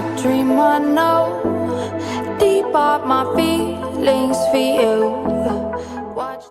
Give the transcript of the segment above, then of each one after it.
a dream I know. Deep up my feelings for you. Watch.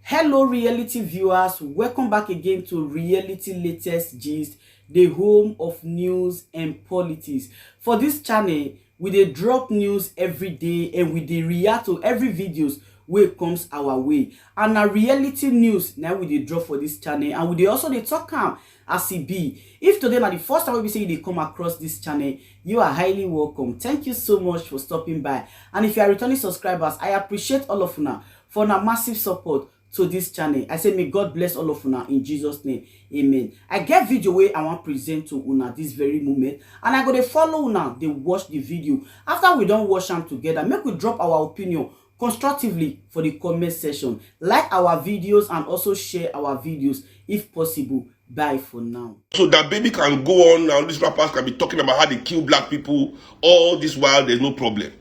Hello reality viewers, welcome back again to Reality Latest Gist, the home of news and politics. For this channel, we dey drop news every day and we dey react to every videos wey comes our way. And na reality news now we dey drop for this channel, and we dey also dey talk am as e be. If today na the first time we say you dey come across this channel, you are highly welcome. Thank you so much for stopping by. And if you are returning subscribers, I appreciate all of una for una massive support to this channel. I say may God bless all of una in Jesus name, amen. I get video wey I want present to una this very moment, and I go dey follow una dey watch the video. After we don watch am together, make we drop our opinion constructively for the comment section. Like our videos and also share our videos if possible. Bye for now. So that baby can go on now. These rappers can be talking about how they kill black people all this while there's no problem.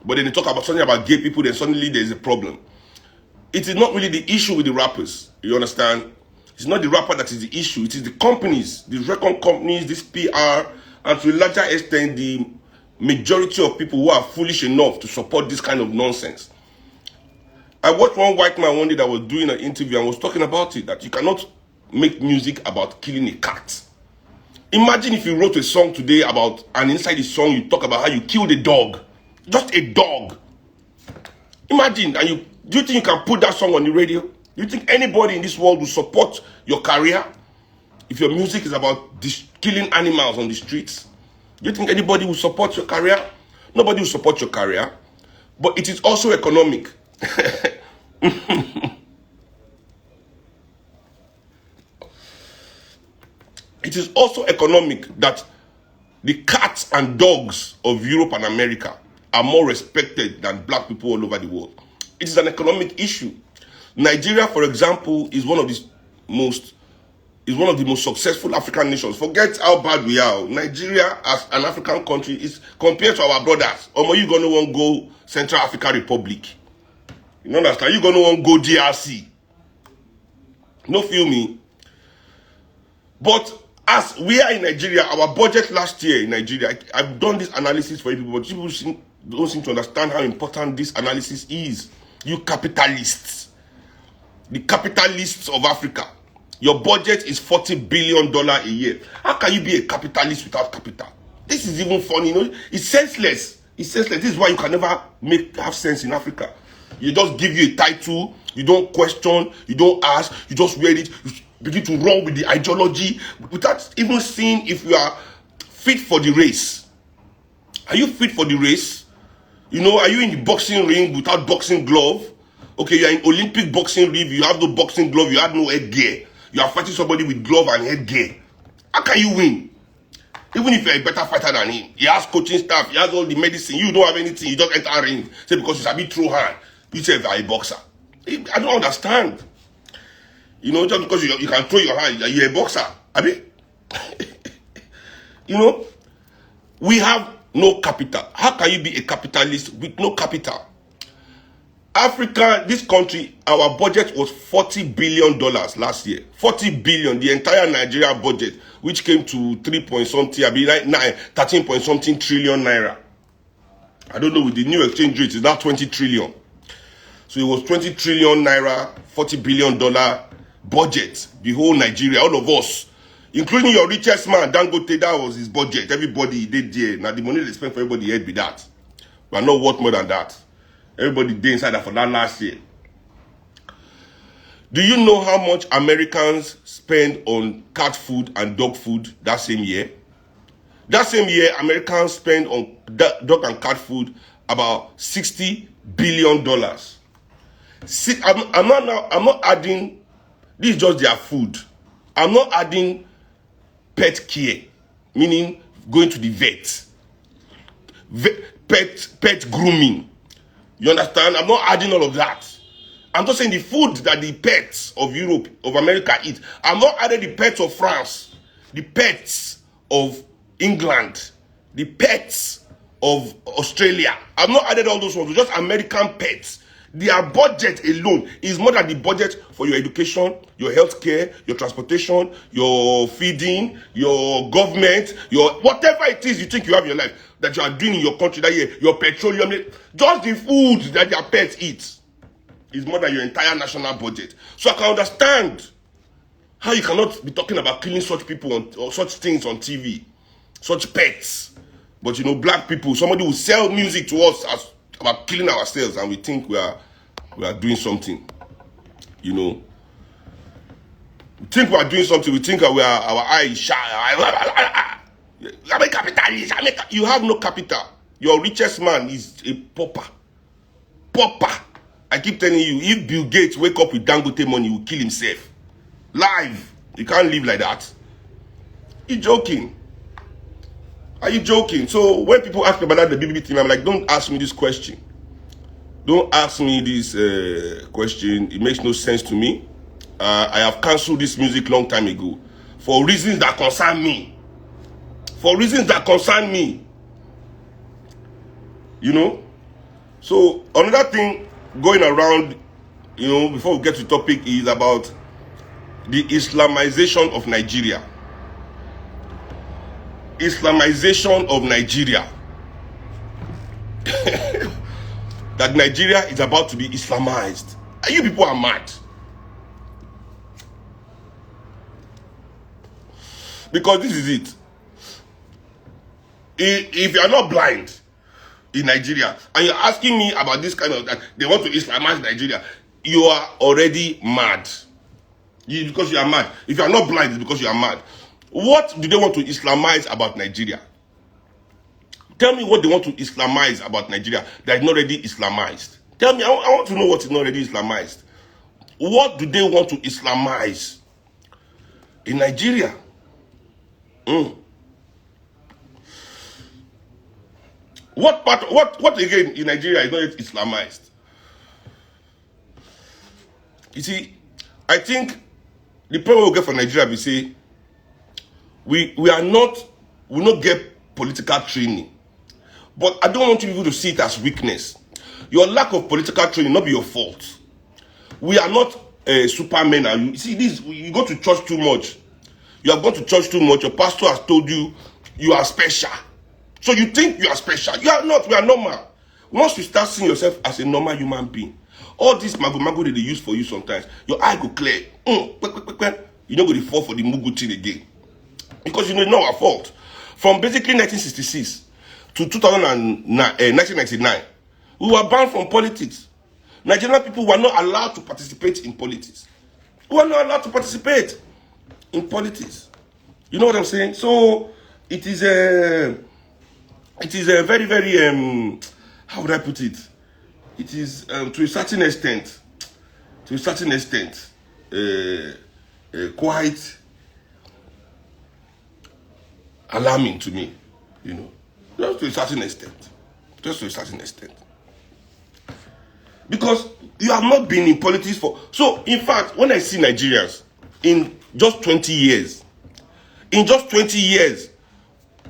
But then they talk about something about gay people, then suddenly there's a problem. It is not really the issue with the rappers. You understand? It's not the rapper that is the issue. It is the companies, the record companies, this PR, and to a larger extent, the majority of people who are foolish enough to support this kind of nonsense. I watched one white man one day that was doing an interview and was talking about it, that you cannot make music about killing a cat. Imagine if you wrote a song today about, and inside the song you talk about how you killed a dog. Just a dog. Imagine, and do you think you can put that song on the radio? Do you think anybody in this world will support your career if your music is about killing animals on the streets? Do you think anybody will support your career? Nobody will support your career. But it is also economic. It is also economic that the cats and dogs of Europe and America are more respected than black people all over the world. It is an economic issue. Nigeria, for example, is one of the most successful African nations. Forget how bad we are. Nigeria, as an African country, is compared to our brothers. You gonna want to go Central African Republic? You understand? You gonna want to go DRC? No, feel me? But as we are in Nigeria, our budget last year in Nigeria, I've done this analysis for people, but people don't seem to understand how important this analysis is. You capitalists, the capitalists of Africa, your budget is $40 billion a year. How can you be a capitalist without capital? This is even funny, you know? It's senseless. It's senseless. This is why you can never have sense in Africa. You just give you a title, you don't question, you don't ask, you just wear it, you begin to run with the ideology without even seeing if you are fit for the race. Are you fit for the race? You know, are you in the boxing ring without boxing glove? Okay, you are in Olympic boxing ring, you have no boxing glove, you have no headgear. You are fighting somebody with glove and headgear. How can you win? Even if you are a better fighter than him, he has coaching staff, he has all the medicine, you don't have anything, you just enter ring. Say because you sabi throw hand, you say you are a boxer. I don't understand. You know, just because you can throw your hand, you're a boxer. I mean, you know, we have no capital. How can you be a capitalist with no capital? Africa, this country, our budget was $40 billion last year. 40 billion, the entire Nigeria budget, which came to 13 point something trillion naira. I don't know, with the new exchange rate, it's now 20 trillion. So it was 20 trillion naira, $40 billion budget. The whole Nigeria, all of us, including your richest man, Dangote, that was his budget. Everybody did there. Now the money they spent for everybody had be that. But not worth more than that. Everybody did inside that for that last year. Do you know how much Americans spend on cat food and dog food that same year? That same year, Americans spend on dog and cat food about $60 billion. I'm not adding, this is just their food. I'm not adding pet care, meaning going to the vet, pet grooming. You understand? I'm not adding all of that. I'm just saying the food that the pets of Europe, of America eat. I'm not adding the pets of France, the pets of England, the pets of Australia. I've not added all those ones, just American pets. Their budget alone is more than the budget for your education, your healthcare, your transportation, your feeding, your government, your whatever it is you think you have in your life that you are doing in your country that year, your petroleum, just the food that your pets eat is more than your entire national budget. So I can understand how you cannot be talking about killing such people or such things on TV, such pets. But you know, black people, somebody will sell music to us as about killing ourselves, and we think we are doing something. You know, we think we are doing something. We think that our eyes shy. You have no capital. Your richest man is a pauper. Pauper. I keep telling you, if Bill Gates wake up with Dangote money, he will kill himself. Live. You can't live like that. You joking? Are you joking? So when people ask me about the BBB team, I'm like, don't ask me this question. Don't ask me this question. It makes no sense to me. I have cancelled this music long time ago for reasons that concern me. For reasons that concern me. You know? So another thing going around, you know, before we get to the topic, is about the Islamization of Nigeria. Islamization of Nigeria. That Nigeria is about to be Islamized. You people are mad. Because this is it. If you are not blind in Nigeria and you're asking me about this kind of, that they want to Islamize Nigeria, you are already mad. Because you are mad. If you are not blind, it's because you are mad. What do they want to Islamize about Nigeria? Tell me what they want to Islamize about Nigeria that is not already Islamized. Tell me, I want to know what is not already Islamized. What do they want to Islamize in Nigeria? What again in Nigeria is not yet Islamized? You see, I think the problem we get for Nigeria, we say, we not get political training. But I don't want you to see it as weakness. Your lack of political training not be your fault. We are not supermen. And you see this, you go to church too much. You have gone to church too much. Your pastor has told you you are special. So you think you are special. You are not. We are normal. Once you start seeing yourself as a normal human being, all this mago that they use for you sometimes, your eye go clear. You don't go to fall for the mugu thing again. Because you know it's not our fault. From basically 1966 to 1999, we were banned from politics. Nigerian people were not allowed to participate in politics. We were not allowed to participate in politics. You know what I'm saying? So it is a very, very how would I put it? It is to a certain extent, quite alarming to me, you know, just to a certain extent. Because you have not been in politics for, so in fact, when I see Nigerians in just 20 years,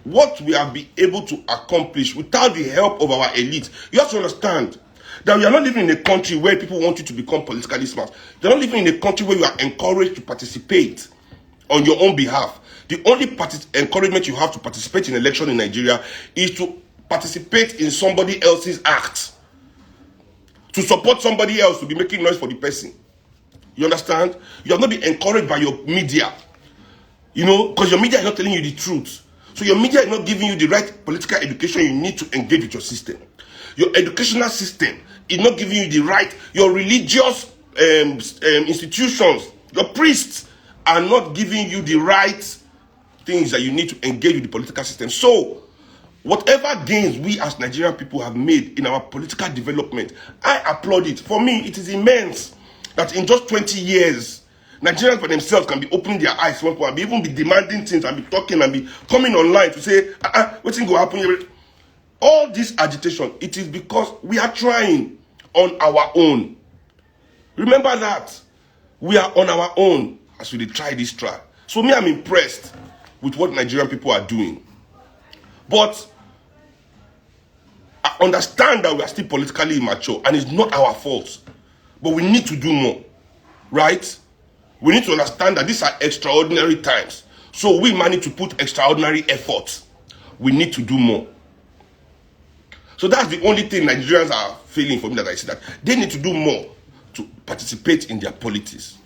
what we have been able to accomplish without the help of our elite, you have to understand that we are not living in a country where people want you to become politically smart. You're not living in a country where you are encouraged to participate on your own behalf. The only encouragement you have to participate in election in Nigeria is to participate in somebody else's act. To support somebody else, to be making noise for the person. You understand? You have not been encouraged by your media. You know, because your media is not telling you the truth. So your media is not giving you the right political education you need to engage with your system. Your educational system is not giving you the right, your religious institutions, your priests are not giving you the right things that you need to engage with the political system. So, whatever gains we as Nigerian people have made in our political development, I applaud it. For me, it is immense that in just 20 years, Nigerians for themselves can be opening their eyes, and be even be demanding things and be talking and be coming online to say, what's going to happen? All this agitation, it is because we are trying on our own. Remember that. We are on our own as we try this trial. So me, I'm impressed with what Nigerian people are doing. But understand that we are still politically immature and it's not our fault. But we need to do more, right? We need to understand that these are extraordinary times. So we manage to put extraordinary efforts. We need to do more. So that's the only thing Nigerians are feeling for me, that I see that they need to do more to participate in their politics.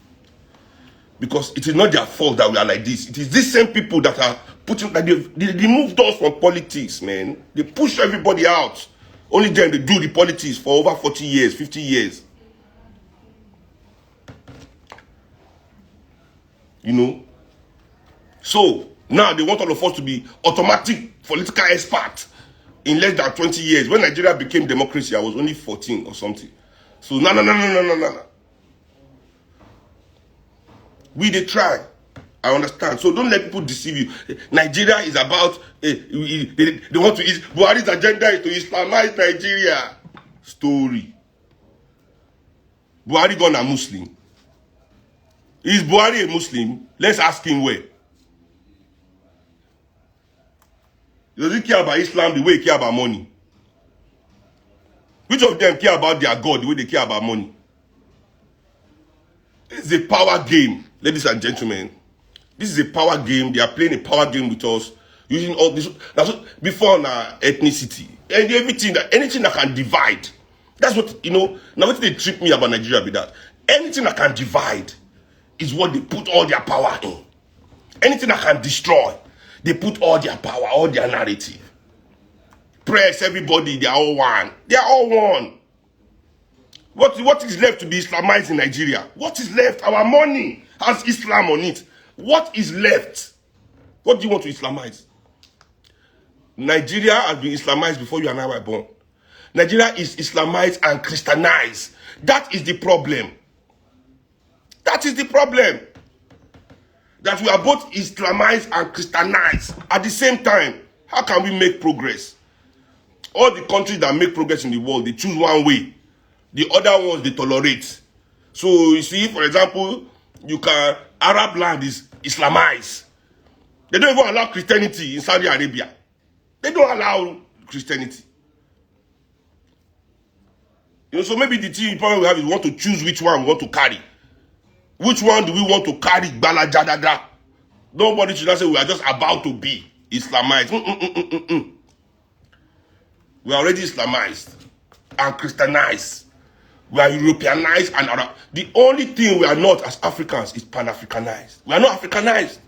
Because it is not their fault that we are like this. It is these same people that are putting, that they removed us from politics, man. They push everybody out. Only then they do the politics for over 40 years, 50 years. You know? So, now they want all of us to be automatic political experts in less than 20 years. When Nigeria became democracy, I was only 14 or something. So, no. We they try. I understand. So don't let people deceive you. Nigeria is about, they want to, Buhari's agenda is to Islamize Nigeria. Story. Buhari gone a Muslim. Is Buhari a Muslim? Let's ask him where. Does he care about Islam the way he care about money? Which of them care about their God the way they care about money? This is a power game, ladies and gentlemen. This is a power game. They are playing a power game with us, using all this. That's what, before now, ethnicity and everything anything that can divide. That's what, you know. Now what they trick me about Nigeria be that anything that can divide is what they put all their power in. Anything that can destroy, they put all their power, all their narrative. Press, everybody, they are all one. They are all one. What is left to be Islamized in Nigeria? What is left? Our money has Islam on it. What is left? What do you want to Islamize? Nigeria has been Islamized before you and I were born. Nigeria is Islamized and Christianized. That is the problem. That is the problem. That we are both Islamized and Christianized at the same time. How can we make progress? All the countries that make progress in the world, they choose one way. The other ones, they tolerate. So, you see, for example, Arab land is Islamized. They don't even allow Christianity in Saudi Arabia. They don't allow Christianity. You know, so maybe the thing problem we have is we want to choose which one we want to carry. Which one do we want to carry? Balajadada. Nobody should not say we are just about to be Islamized. We are already Islamized and Christianized. We are Europeanized and Arab. The only thing we are not as Africans is Pan-Africanized. We are not Africanized.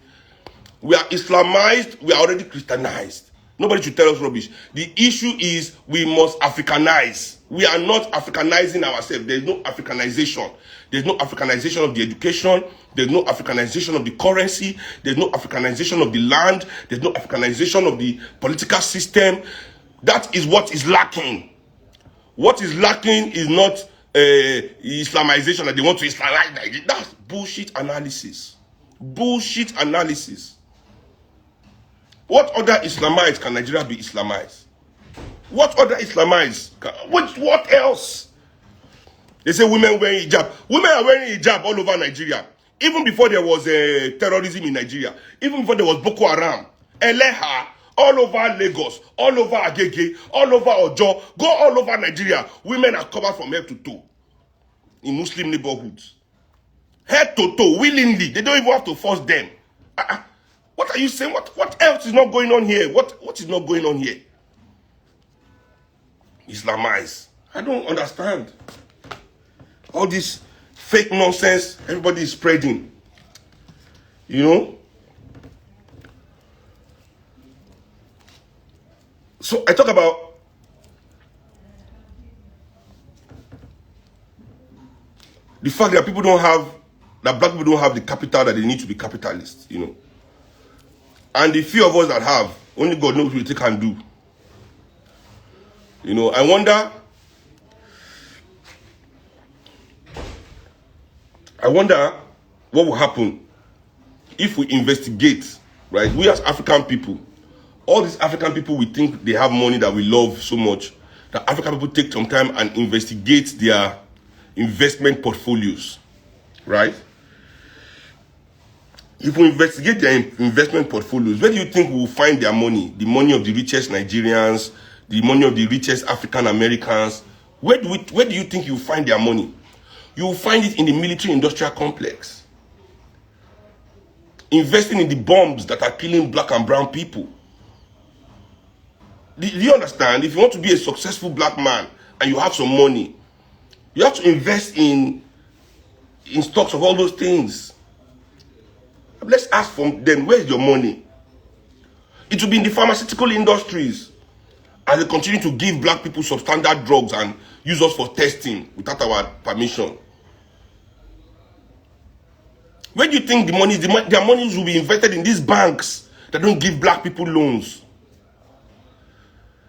We are Islamized. We are already Christianized. Nobody should tell us rubbish. The issue is we must Africanize. We are not Africanizing ourselves. There is no Africanization. There is no Africanization of the education. There is no Africanization of the currency. There is no Africanization of the land. There is no Africanization of the political system. That is what is lacking. What is lacking is not Islamization that they want to Islamize Nigeria. That's bullshit analysis. Bullshit analysis. What other Islamized can Nigeria be Islamized? What other Islamized? What else? They say women wearing hijab. Women are wearing hijab all over Nigeria. Even before there was terrorism in Nigeria. Even before there was Boko Haram. Eleha. All over Lagos, all over Agege, all over Ojo, go all over Nigeria. Women are covered from head to toe in Muslim neighborhoods. Head to toe, willingly. They don't even have to force them. What are you saying? What else is not going on here? What is not going on here? Islamized. I don't understand. All this fake nonsense everybody is spreading. You know? So I talk about the fact that black people don't have the capital that they need to be capitalists, you know. And the few of us that have, only God knows what they can do. You know, I wonder what will happen if we investigate, right? We as African people, all these African people, we think they have money that we love so much, that African people take some time and investigate their investment portfolios, right? If we investigate their investment portfolios, where do you think we will find their money? The money of the richest Nigerians, the money of the richest African Americans. Where do you think you find their money? You will find it in the military-industrial complex. Investing in the bombs that are killing black and brown people. Do you understand? If you want to be a successful black man and you have some money, you have to invest in stocks of all those things. Let's ask from them, where's your money? It will be in the pharmaceutical industries as they continue to give black people substandard drugs and use us for testing without our permission. Where do you think the money is? Their monies will be invested in these banks that don't give black people loans.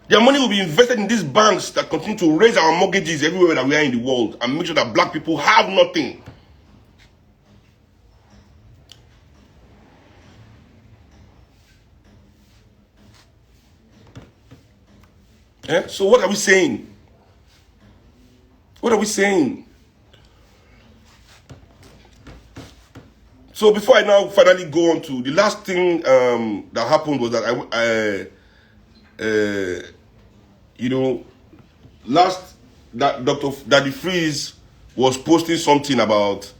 Their money will be invested in these banks that continue to raise our mortgages everywhere that we are in the world and make sure that black people have nothing. Yeah? So what are we saying? What are we saying? So before I now finally go on to the last thing that happened was that that Dr. Daddy Freeze was posting something about,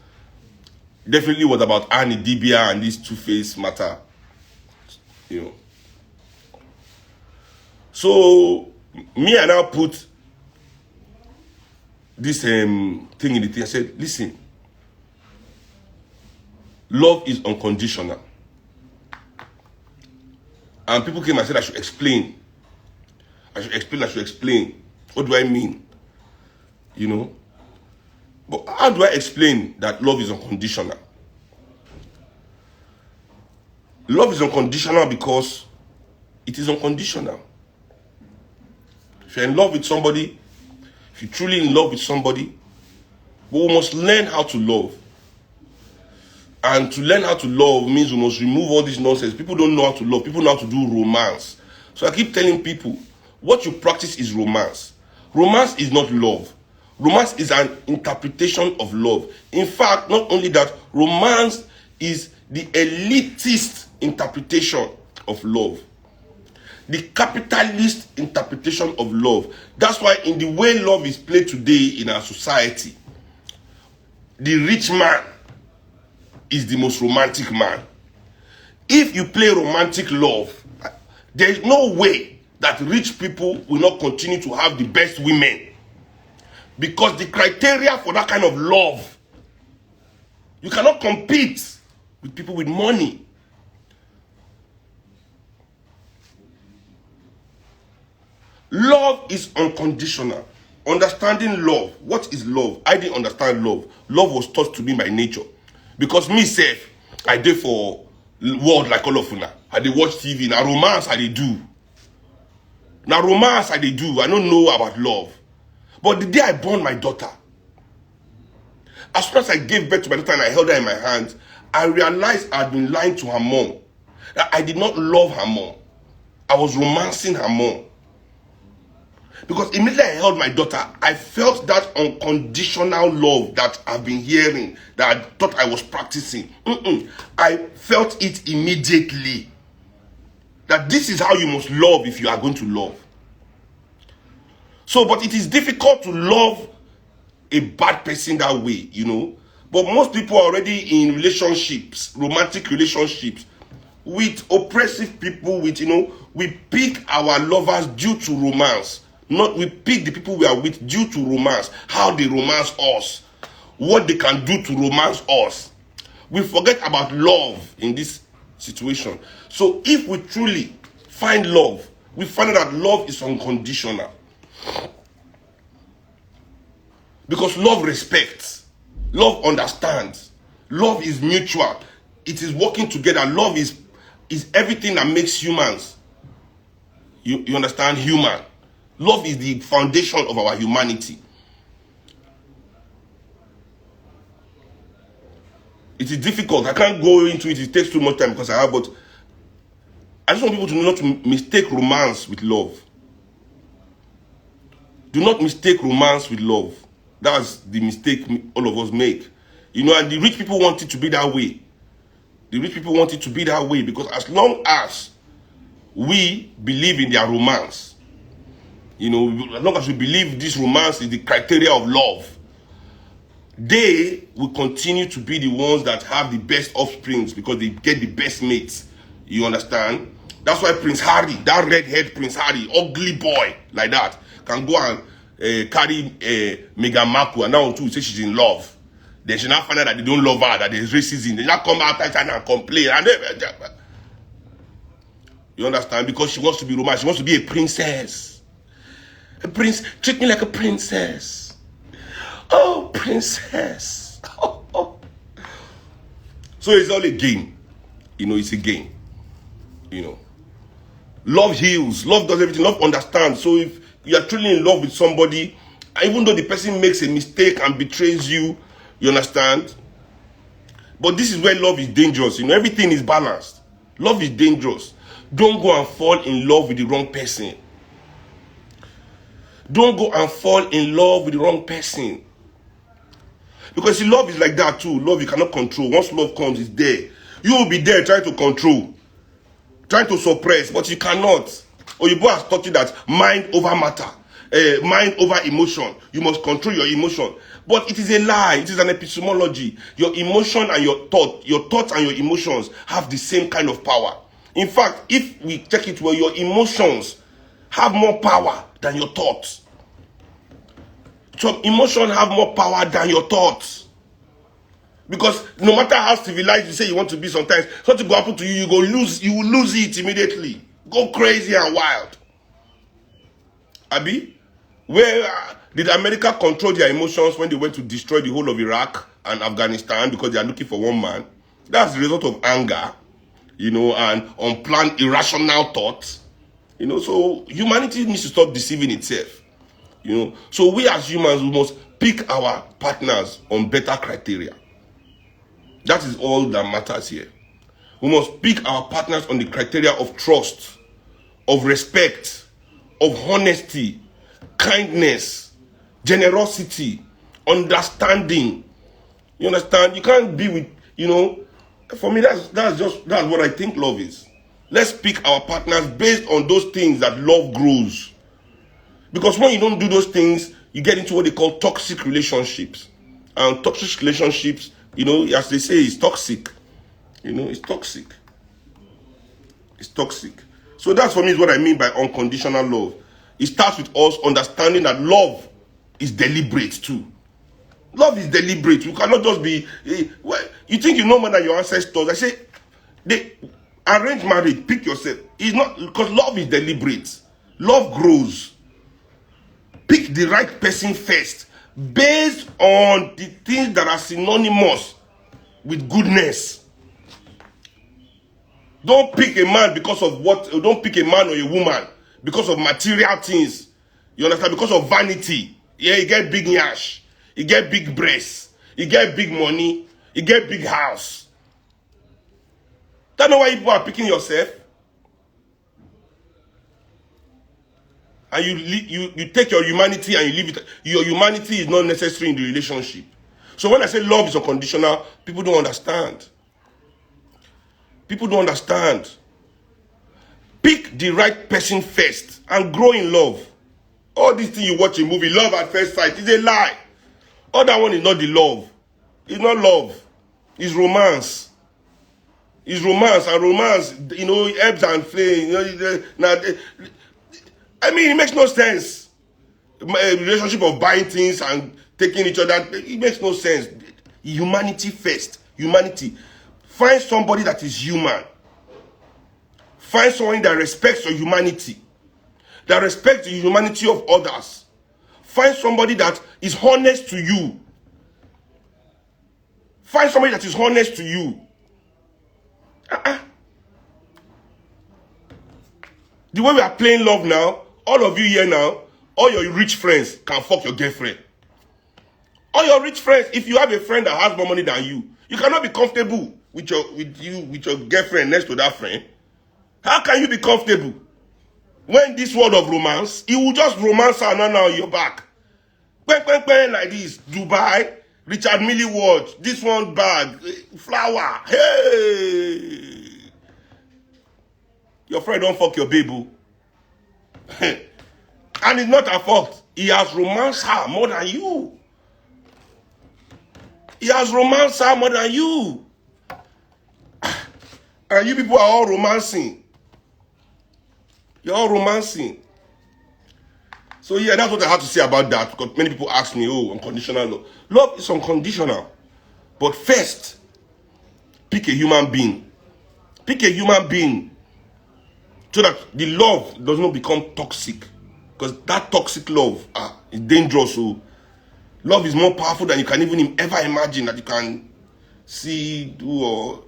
definitely was about Annie Dibia and this Two-Face matter, So me, I now put this thing in the thing. I said, listen, love is unconditional. And people came and said I should explain. I should explain. What do I mean? But how do I explain that love is unconditional? Love is unconditional because it is unconditional. If you're in love with somebody, if you're truly in love with somebody, we must learn how to love. And to learn how to love means we must remove all this nonsense. People don't know how to love. People know how to do romance. So I keep telling people, what you practice is romance. Romance is not love. Romance is an interpretation of love. In fact, not only that, romance is the elitist interpretation of love. The capitalist interpretation of love. That's why in the way love is played today in our society, the rich man is the most romantic man. If you play romantic love, there is no way that rich people will not continue to have the best women. Because the criteria for that kind of love, you cannot compete with people with money. Love is unconditional. Understanding love. What is love? I didn't understand love. Love was taught to me by nature. Because me self, I did for world like all of una. I did watch TV. Now romance I did do. Now romance I did do. I don't know about love. But the day I born my daughter, as soon as I gave birth to my daughter and I held her in my hands, I realized I had been lying to her mom. That I did not love her mom. I was romancing her mom. Because immediately I held my daughter, I felt that unconditional love that I've been hearing, that I thought I was practicing. I felt it immediately. That this is how you must love if you are going to love. So, but it is difficult to love a bad person that way, But most people are already in relationships, romantic relationships, with oppressive people, we pick our lovers due to romance. Not we pick the people we are with due to romance. How they romance us. What they can do to romance us. We forget about love in this situation. So if we truly find love, we find out that love is unconditional. Because love respects. Love understands. Love is mutual. It is working together. Love is everything that makes humans. You understand? Human. Love is the foundation of our humanity. It is difficult. I can't go into it. It takes too much time because but I just want people to not mistake romance with love. Do not mistake romance with love. That's the mistake all of us make. And the rich people want it to be that way. The rich people want it to be that way because as long as we believe in their romance, You know, as long as we believe this romance is the criteria of love, they will continue to be the ones that have the best offsprings because they get the best mates. You understand? That's why Prince Harry, that redhead Prince Harry, ugly boy like that, can go and carry Meghan Markle, and now too say she's in love. Then she now find out that they don't love her, that there's racism. They now come out and complain. And you understand? Because she wants to be romantic. She wants to be a princess. A prince. Treat me like a princess. Oh, princess. Oh, oh. So it's all a game. You know, it's a game. You know. Love heals. Love does everything. Love understands. So if you are truly in love with somebody, even though the person makes a mistake and betrays you, you understand? But this is where love is dangerous. You know, everything is balanced. Love is dangerous. Don't go and fall in love with the wrong person. Don't go and fall in love with the wrong person. Because see, love is like that too. Love you cannot control. Once love comes, it's there. You will be there trying to control, trying to suppress, but you cannot. Oyibo has taught you that mind over matter, mind over emotion. You must control your emotion. But it is a lie. It is an epistemology. Your emotion and your thoughts and your emotions have the same kind of power. In fact, if we check it well, your emotions have more power than your thoughts. So emotions have more power than your thoughts. Because no matter how civilized you say you want to be, sometimes something will happen to you, you will lose it immediately. Go crazy and wild. Abi, where did America control their emotions when they went to destroy the whole of Iraq and Afghanistan because they are looking for one man? That's the result of anger, you know, and unplanned irrational thoughts. You know, so humanity needs to stop deceiving itself. You know, so we as humans, we must pick our partners on better criteria. That is all that matters here. We must pick our partners on the criteria of trust, of respect, of honesty, kindness, generosity, understanding. You understand? You can't be with, you know, for me that's what I think love is. Let's pick our partners based on those things that love grows. Because when you don't do those things, you get into what they call toxic relationships. And toxic relationships, you know, as they say, is toxic. You know, it's toxic. It's toxic. So that's for me is what I mean by unconditional love. It starts with us understanding that love is deliberate too. Love is deliberate. You cannot just be, well, you think you know more than your ancestors. I say, they arrange marriage, pick yourself. It's not, because love is deliberate. Love grows. Pick the right person first, based on the things that are synonymous with goodness. Don't pick a man because of what, don't pick a man or a woman because of material things. You understand? Because of vanity. Yeah, you get big yash, you get big breasts, you get big money, you get big house. That's not why people are picking yourself. And you take your humanity and you leave it. Your humanity is not necessary in the relationship. So when I say love is unconditional, people don't understand. People don't understand. Pick the right person first and grow in love. All these things you watch a movie, love at first sight, is a lie. All that one is not the love. It's not love. It's romance. It's romance, and romance, you know, ebbs and flows. You know, I mean, it makes no sense. A relationship of buying things and taking each other, it makes no sense. Humanity first. Humanity. Find somebody that is human. Find someone that respects your humanity. That respects the humanity of others. Find somebody that is honest to you. Find somebody that is honest to you. The way we are playing love now, all of you here now, all your rich friends can fuck your girlfriend. All your rich friends, if you have a friend that has more money than you, you cannot be comfortable with your girlfriend next to that friend. How can you be comfortable? When this world of romance, he will just romance her now on your back. Like this, Dubai, Richard Mille watch, this one bag, flower, hey! Your friend don't fuck your baby. And it's not her fault. He has romanced her more than you. He has romanced her more than you. And you people are all romancing. You're all romancing. So yeah, that's what I have to say about that. Because many people ask me, oh, unconditional love. Love is unconditional. But first, pick a human being. Pick a human being. So that the love does not become toxic. Because that toxic love is dangerous. So love is more powerful than you can even ever imagine that you can see, do, or,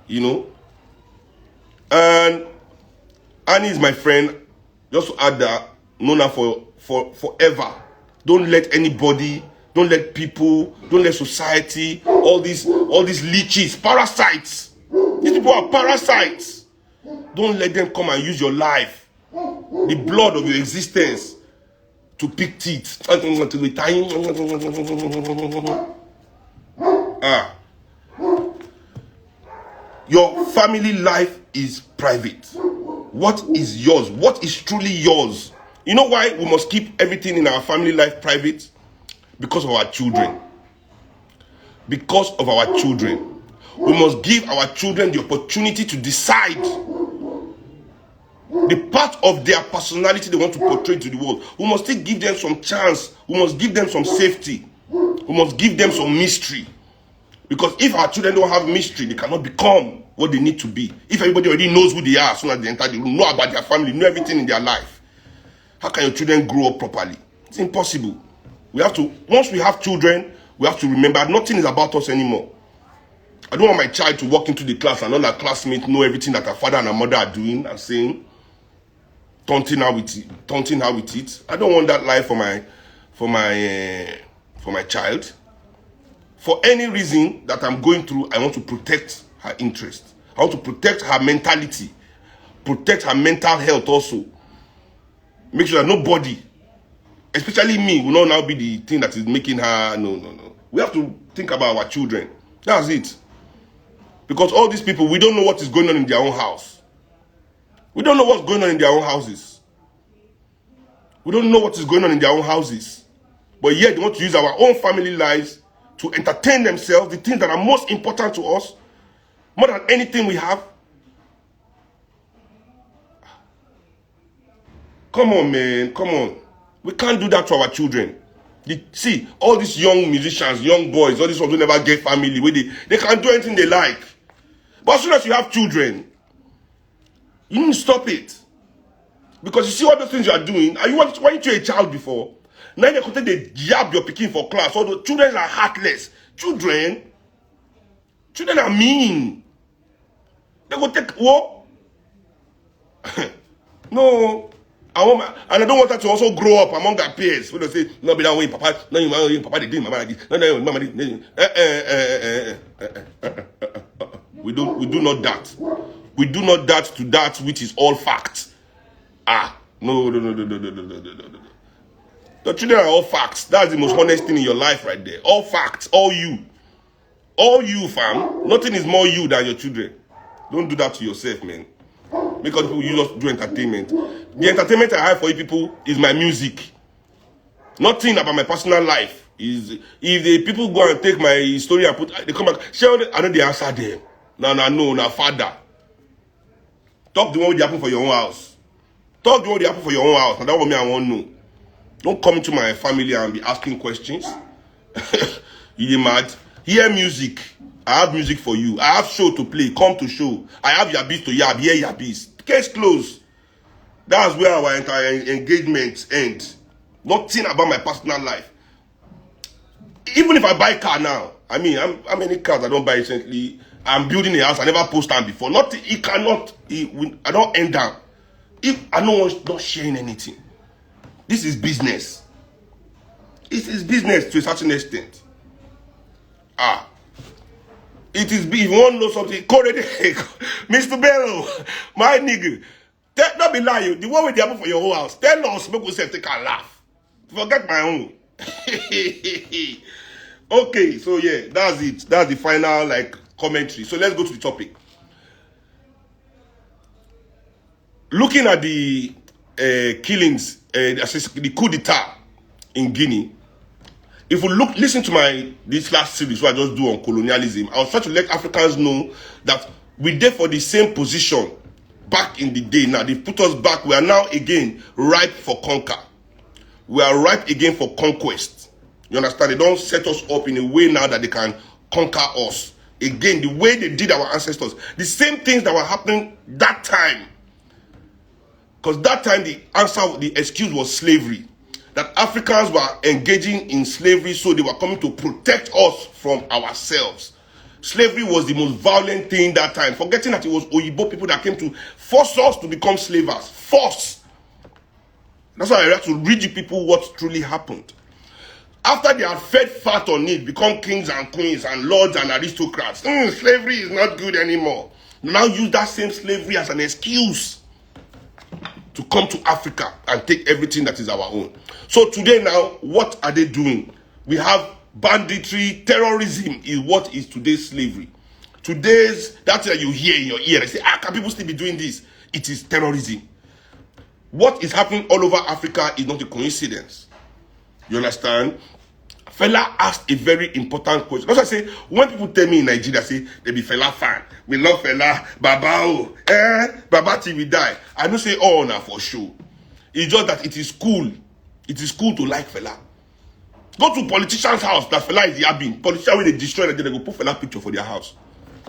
you know. And Annie is my friend. Just to add that, known her for forever. Don't let anybody, don't let people, don't let society, all these leeches, parasites. These people are parasites. Don't let them come and use your life, the blood of your existence, to pick teeth. Your family life is private. What is yours? What is truly yours? You know why we must keep everything in our family life private? Because of our children. Because of our children. We must give our children the opportunity to decide the part of their personality they want to portray to the world. We must still give them some chance. We must give them some safety. We must give them some mystery. Because if our children don't have mystery, they cannot become what they need to be. If everybody already knows who they are as soon as they enter the room, know about their family, know everything in their life, how can your children grow up properly? It's impossible. We have to, once we have children, we have to remember nothing is about us anymore. I don't want my child to walk into the class and all her classmates know everything that her father and her mother are doing and saying, taunting her with it. I don't want that life for my child. For any reason that I'm going through, I want to protect her interest. I want to protect her mentality, protect her mental health also. Make sure that nobody, especially me, will not now be the thing that is making her, no. We have to think about our children. That's it. Because all these people, we don't know what is going on in their own house. We don't know what's going on in their own houses. We don't know what is going on in their own houses. But yet they want to use our own family lives to entertain themselves, the things that are most important to us, more than anything we have. Come on, man, come on. We can't do that to our children. See, all these young musicians, young boys, all these ones who never get family, where they can do anything they like. But as soon as you have children, you need to stop it. Because you see all those things you are doing, and when you were a child before, now they could take the jab you're picking for class. All the children are heartless. Children are mean. They go take what? No. And I don't want her to also grow up among her peers. When they say, no, be that way, Papa. No, you Papa, they did, Mama, no, Mama, We do not that. We do not that to that which is all facts. No. The children are all facts. That's the most honest thing in your life right there. All facts, all you. All you, fam. Nothing is more you than your children. Don't do that to yourself, man. Because people, you just do entertainment. The entertainment I have for you people is my music. Nothing about my personal life. If the people go and take my story and they come back, I know they answer them. No, father. Talk the one that happen for your own house. Talk the one that happen for your own house. And that's what me I want to know. Don't come into my family and be asking questions. You mad? Hear music. I have music for you. I have show to play. Come to show. I have yabis to yab. Hear yabis. Case closed. That's where our entire engagements end. Nothing about my personal life. Even if I buy a car now, I mean, how many cars I don't buy recently? I'm building a house. I never post them before. Nothing. I don't end down. If I know one's not sharing anything. This is business. It is business to a certain extent. It is if you want to know something, call it Mr. Bello, my nigga. Don't be lying. The one with the apple for your whole house. Tell us, make us take a laugh. Forget my own. Okay, so yeah, that's it. That's the final commentary. So let's go to the topic. Looking at the killings, the coup d'etat in Guinea, if you listen to this last series what I just do on colonialism, I was trying to let Africans know that we there for the same position back in the day. Now they put us back. We are now again ripe for conquer. We are ripe again for conquest. You understand? They don't set us up in a way now that they can conquer us. Again, the way they did our ancestors. The same things that were happening that time. Because that time the excuse was slavery. That Africans were engaging in slavery, so they were coming to protect us from ourselves. Slavery was the most violent thing that time. Forgetting that it was Oyibo people that came to force us to become slavers. Force. That's why I have to read you people what truly happened. After they had fed fat on it, become kings and queens and lords and aristocrats. Slavery is not good anymore. They now use that same slavery as an excuse to come to Africa and take everything that is our own. So today now, what are they doing? We have banditry. Terrorism is what is today's slavery. Today's, that's what you hear in your ear. They say, can people still be doing this? It is terrorism. What is happening all over Africa is not a coincidence. You understand? Fela asked a very important question. That's why I say, when people tell me in Nigeria, say, they be Fela fan. We love Fela. Baba, Baba till we die. I don't say, oh, now for sure. It's just that it is cool. It is cool to like Fela. Go to politician's house that Fela is yabbing. Politicians, when they destroy it, they go put Fela picture for their house.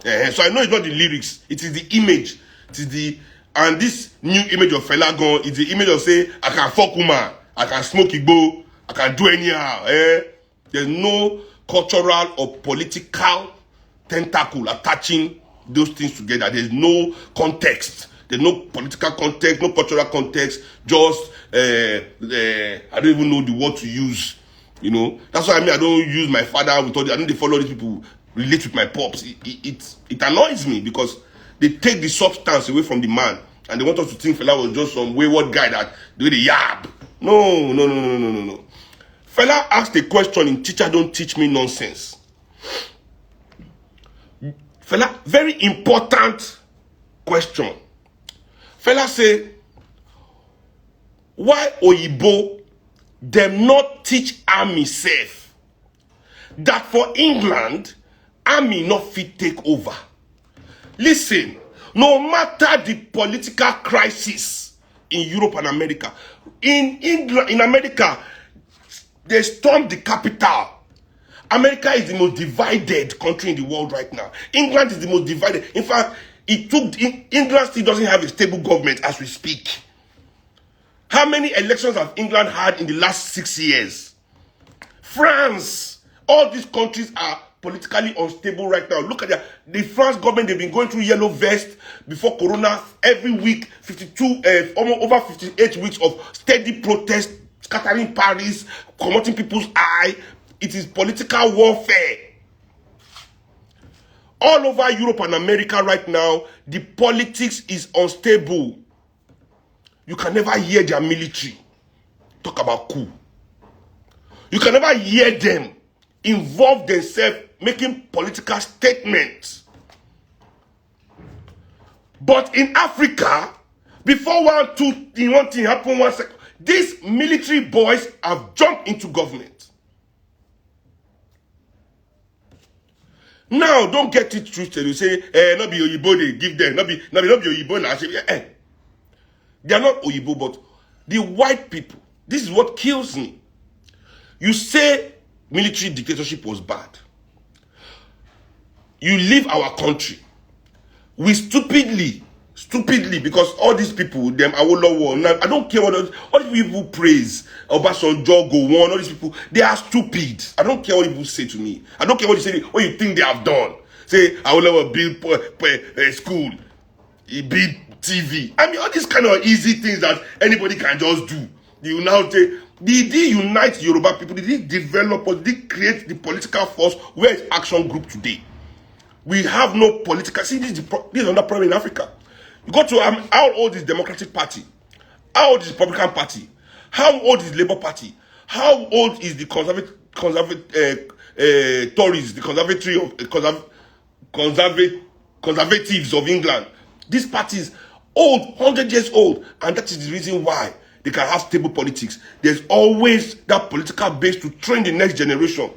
So I know it's not the lyrics. It is the image. It is the... And this new image of Fela gone is the image of, say, I can fuck woman. I can smoke igbo. I can do anyhow. There's no cultural or political tentacle attaching those things together. There's no context. There's no political context, no cultural context. Just, I don't even know the word to use. You know, that's why I don't use my father with all the, I don't follow these people, relate with my pops. It annoys me because they take the substance away from the man and they want us to think Fela was just some wayward guy that do the yab. No. Fela asked a question in Teacher Don't Teach Me Nonsense. Fela, very important question. Fela say, why Oyibo them not teach army safe? That for England, army not fit take over. Listen, no matter the political crisis in Europe and America, in England, in America, they stormed the capital. America is the most divided country in the world right now. England is the most divided. In fact, England still doesn't have a stable government as we speak. How many elections have England had in the last 6 years? France, all these countries are politically unstable right now. Look at the France government, they've been going through yellow vest before Corona every week, almost over 58 weeks of steady protest, scattering Paris, promoting people's eye. It is political warfare. All over Europe and America right now, the politics is unstable. You can never hear their military talk about coup. You can never hear them involve themselves making political statements. But in Africa, before one thing happen 1 second, these military boys have jumped into government. Now, don't get it twisted. You say, not be Oyibo, they give them. Not be Oyibo. Now, say, they are not Oyibo, but the white people. This is what kills me. You say military dictatorship was bad. You leave our country. We stupidly, because all these people, them Awolowo, now I don't care what all these people praise, Obasanjo, Gowon, all these people, they are stupid. I don't care what people say to me. I don't care what you say, what you think they have done. Say, Awolowo build school, he build TV. I mean, all these kind of easy things that anybody can just do. You now say, did he unite Yoruba people? Did he develop or did he create the political force? Where is Action Group today? We have no political. See, this is another problem in Africa. You go to how old is Democratic Party? How old is Republican Party? How old is Labour Party? How old is the Tories, the conservatives of England? These parties old, 100 years old, and that is the reason why they can have stable politics. There's always that political base to train the next generation.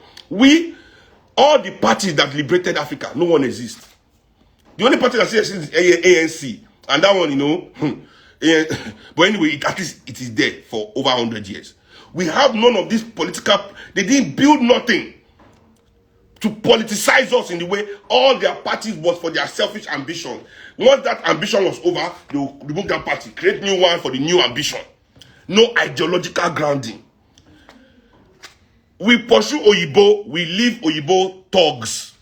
All the parties that liberated Africa, no one exists. The only party that exists is ANC. And that one, but anyway, at least it is there for over 100 years. We have none of this political, they didn't build nothing to politicize us in the way all their parties was for their selfish ambition. Once that ambition was over, they will remove that party, create new one for the new ambition. No ideological grounding. We pursue Oyibo, we leave Oyibo thugs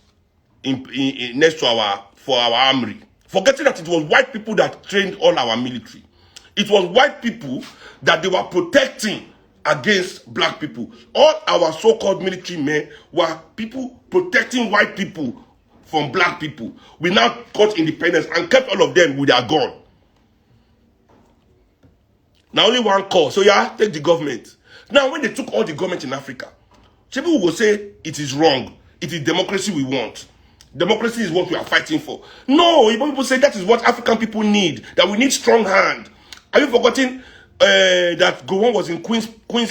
next to for our armory. Forgetting that it was white people that trained all our military. It was white people that they were protecting against black people. All our so-called military men were people protecting white people from black people. We now got independence and kept all of them with their gun. Now only one call. So yeah, take the government. Now when they took all the government in Africa, people will say it is wrong. It is democracy we want. Democracy is what we are fighting for. No, people say that is what African people need. That we need strong hand. Have you forgotten that Gowon was in Queen's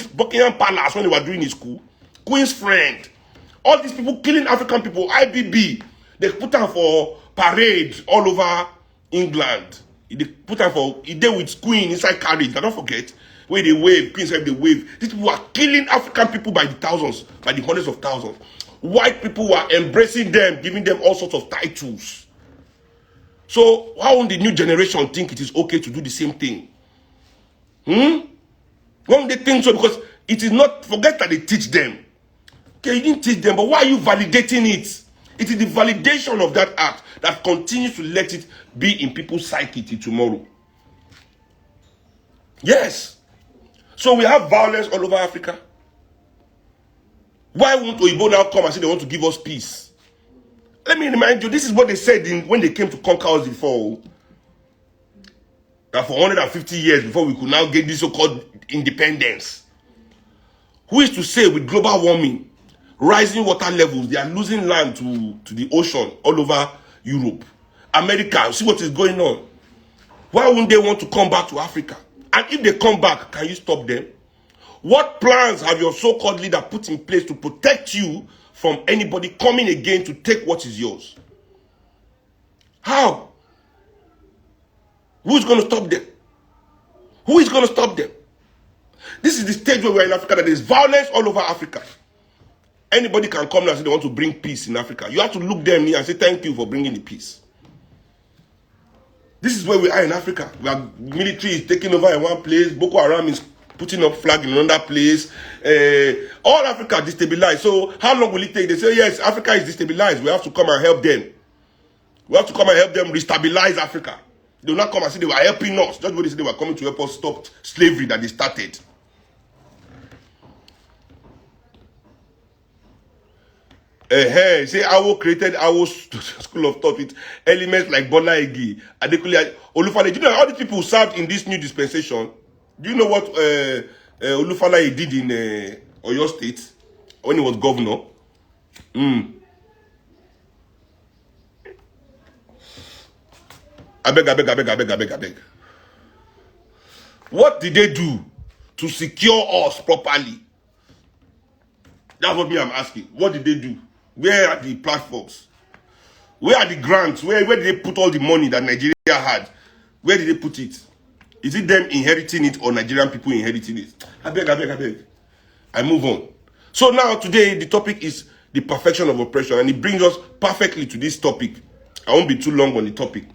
Buckingham Palace when they were doing his coup? Queen's friend. All these people killing African people. IBB. They put them for parade all over England. They put them for, they with Queen inside carriage. Don't forget. Where they wave, Queen said they wave. These people are killing African people by the thousands, by the hundreds of thousands. White people were embracing them, giving them all sorts of titles. So how will the new generation think it is okay to do the same thing? Why would they think so? Because it is not, forget that they teach them. Okay, you didn't teach them, but why are you validating it? It is the validation of that act that continues to let it be in people's psyche till tomorrow. Yes. So we have violence all over Africa. Why won't Oyibo now come and say they want to give us peace? Let me remind you, this is what they said when they came to conquer us before. That for 150 years before we could now get this so-called independence. Who is to say with global warming, rising water levels, they are losing land to the ocean all over Europe. America, see what is going on. Why wouldn't they want to come back to Africa? And if they come back, can you stop them? What plans have your so-called leader put in place to protect you from anybody coming again to take what is yours? How? Who's going to stop them? Who is going to stop them? This is the stage where we are in Africa, that there is violence all over Africa. Anybody can come now and say they want to bring peace in Africa. You have to look them in and say thank you for bringing the peace. This is where we are in Africa. Our military is taking over in one place. Boko Haram is putting up flag in another place. All Africa destabilized. So how long will it take? They say, yes, Africa is destabilized. We have to come and help them. We have to come and help them restabilize Africa. They will not come and say they were helping us. Just what they said, they were coming to help us stop slavery that they started. Say Awo created Awo school of thought with elements like Bola Igi, Adekunle Olufale. Do you know all these people served in this new dispensation? Do you know what Olufale did in Oyo State when he was governor? I beg. What did they do to secure us properly? That's what I'm asking. What did they do? Where are the platforms? Where are the grants? Where did they put all the money that Nigeria had? Where did they put it? Is it them inheriting it or Nigerian people inheriting it? I beg. I move on. So now today the topic is the perfection of oppression, and it brings us perfectly to this topic. I won't be too long on the topic.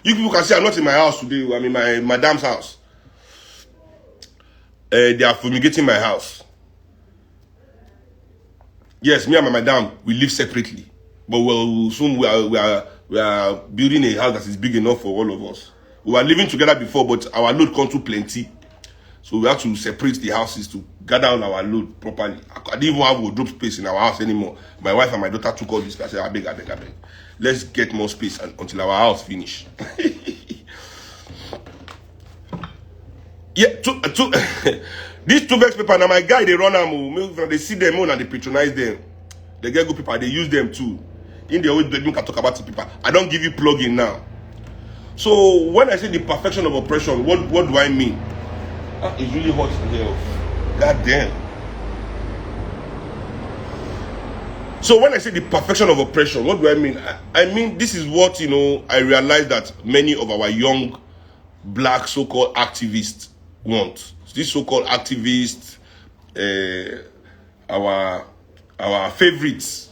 You people can see I'm not in my house today. I'm in my madam's house. They are fumigating my house. Yes, me and my madam, we live separately. But soon we are building a house that is big enough for all of us. We were living together before, but our load comes too plenty. So we have to separate the houses to gather all our load properly. I didn't even have wardrobe space in our house anymore. My wife and my daughter took all this. I said, I beg. Let's get more space until our house finish. Yeah, these two vex paper, now my guy, they run them, they see them and they patronize them. They get good people, they use them too. In the old bedroom, can talk about the people. I don't give you plug-in now. So when I say the perfection of oppression, what do I mean? It's really hot in here. God damn. So when I say the perfection of oppression, what do I mean? I mean, this is what, I realize that many of our young black so-called activists want. These so-called activists, our favorites,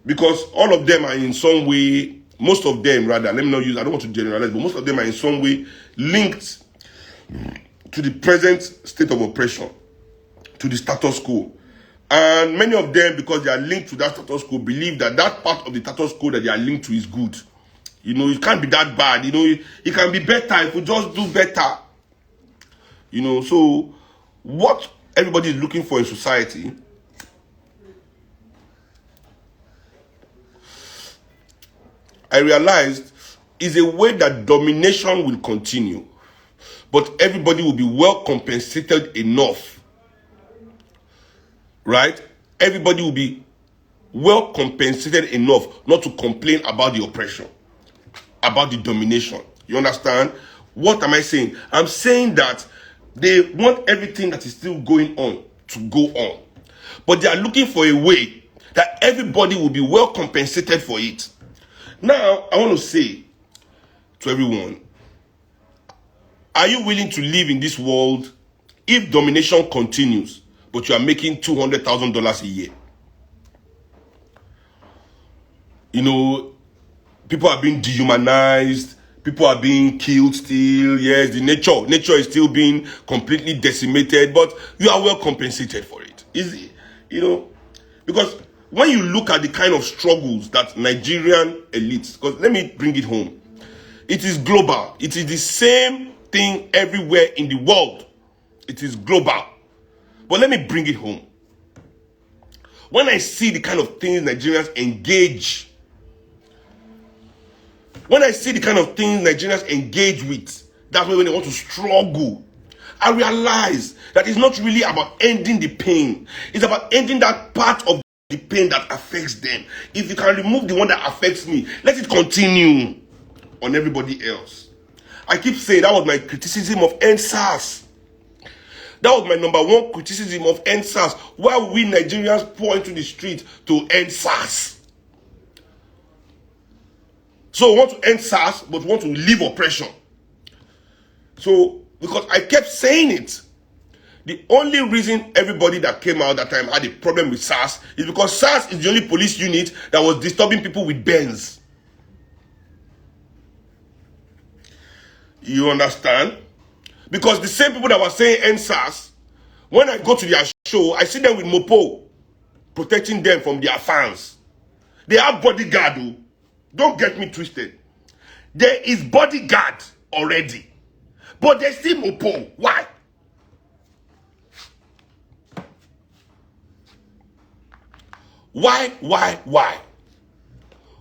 because all of them are in some way, most of them rather, let me not use, I don't want to generalize, but most of them are in some way linked to the present state of oppression, to the status quo. And many of them, because they are linked to that status quo, believe that that part of the status quo that they are linked to is good. It can't be that bad. It can be better if we just do better. So what everybody is looking for in society I realized is a way that domination will continue, but everybody will be well compensated enough, right? Everybody will be well compensated enough not to complain about the oppression, about the domination. You understand? What am I saying? I'm saying that they want everything that is still going on to go on, but they are looking for a way that everybody will be well compensated for it. Now, I want to say to everyone, are you willing to live in this world if domination continues, but you are making $200,000 a year? People are being dehumanized, people are being killed still. Yes, the nature is still being completely decimated, but you are well compensated for it. Because when you look at the kind of struggles that Nigerian elites, because let me bring it home, it is global. It is the same thing everywhere in the world. It is global. But let me bring it home. When I see the kind of things Nigerians engage, with, that's when they want to struggle, I realize that it's not really about ending the pain. It's about ending that part of the pain that affects them. If you can remove the one that affects me, let it continue on everybody else. I keep saying that was my criticism of NSAS. That was my number one criticism of NSAS. Why we Nigerians pour into the street to end SARS? So we want to end SARS, but we want to leave oppression. So, because I kept saying it, the only reason everybody that came out that time had a problem with SARS is because SARS is the only police unit that was disturbing people with Benz. You understand? Because the same people that were saying end SARS, when I go to their show, I see them with Mopo protecting them from their fans. They have bodyguard, though. Don't get me twisted. There is bodyguard already, but they still Mopo. Why? Why?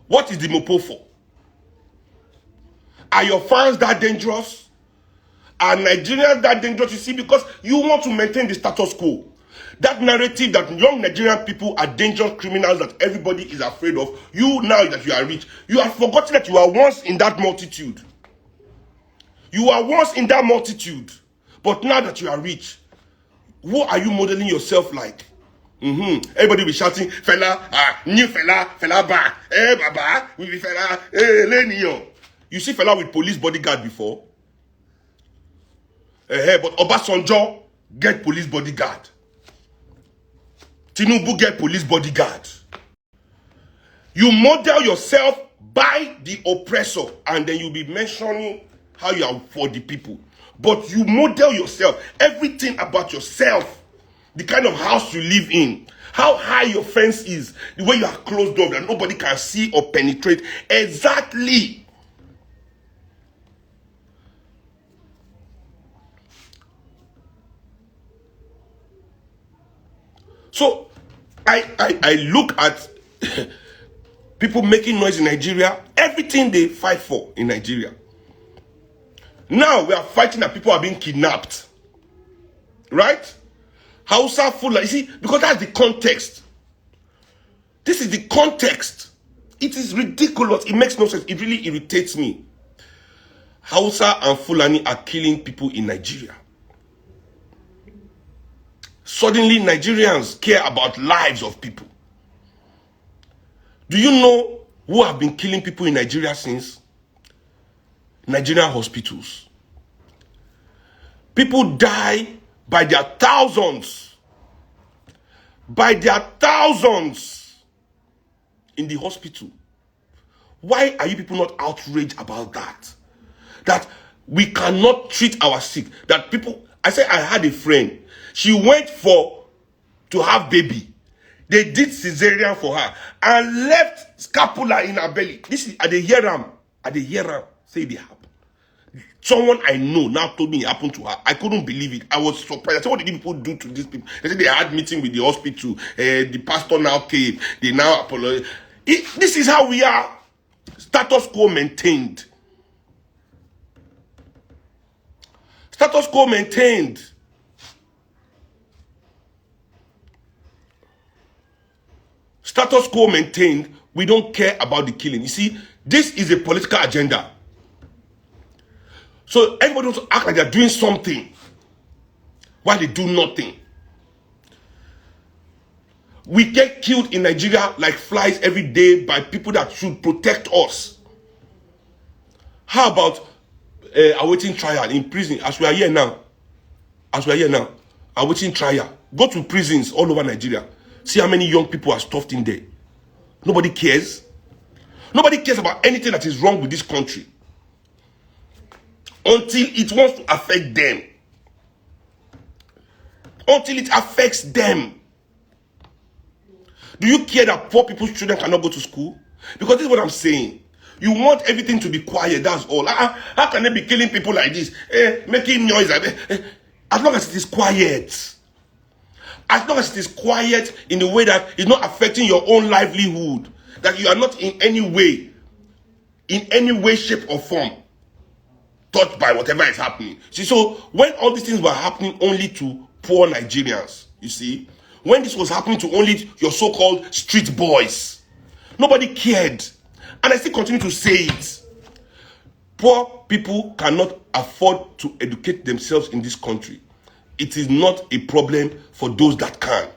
What is the Mopo for? Are your fans that dangerous? Are Nigerians that dangerous? You see, because you want to maintain the status quo. That narrative that young Nigerian people are dangerous criminals that everybody is afraid of. You, now that you are rich, you have forgotten that you are once in that multitude. You are once in that multitude. But now that you are rich, who are you modeling yourself like? Everybody will be shouting, fella, new fella back. Baba, we be fella, Leniyo. You see fella with police bodyguard before? But Obasanjo get police bodyguard. Tinubu get police bodyguard. You model yourself by the oppressor, and then you'll be mentioning how you are for the people. But you model yourself, everything about yourself, the kind of house you live in, how high your fence is, the way you are closed off that nobody can see or penetrate. Exactly. So I look at people making noise in Nigeria, everything they fight for in Nigeria. Now we are fighting that people are being kidnapped. Right? Hausa Fulani, you see, because that's the context. This is the context. It is ridiculous. It makes no sense. It really irritates me. Hausa and Fulani are killing people in Nigeria. Suddenly, Nigerians care about lives of people. Do you know who have been killing people in Nigeria since? Nigerian hospitals. People die by their thousands. By their thousands in the hospital. Why are you people not outraged about that? That we cannot treat our sick. That people, I had a friend. She went to have baby. They did cesarean for her and left scapula in her belly. This is at the hear am. Say it happened. Someone I know now told me it happened to her. I couldn't believe it. I was surprised. I said, what did people do to these people? They said they had meeting with the hospital. The pastor now came. They now apologized. This is how we are. Status quo maintained. Status quo maintained. Status quo maintained. We don't care about the killing. You see, this is a political agenda. So everybody wants to act like they're doing something while they do nothing. We get killed in Nigeria like flies every day by people that should protect us. How about awaiting trial in prison as we are here now? Awaiting trial. Go to prisons all over Nigeria. See how many young people are stuffed in there. Nobody cares. Nobody cares about anything that is wrong with this country. Until it wants to affect them. Until it affects them. Do you care that poor people's children cannot go to school? Because this is what I'm saying. You want everything to be quiet, that's all. How can they be killing people like this? Making noise. As long as it is quiet. As long as it is quiet in the way that it's not affecting your own livelihood. That you are not in any way, shape or form, touched by whatever is happening. See, so when all these things were happening only to poor Nigerians, you see, when this was happening to only your so-called street boys, nobody cared. And I still continue to say it. Poor people cannot afford to educate themselves in this country. It is not a problem for those that can.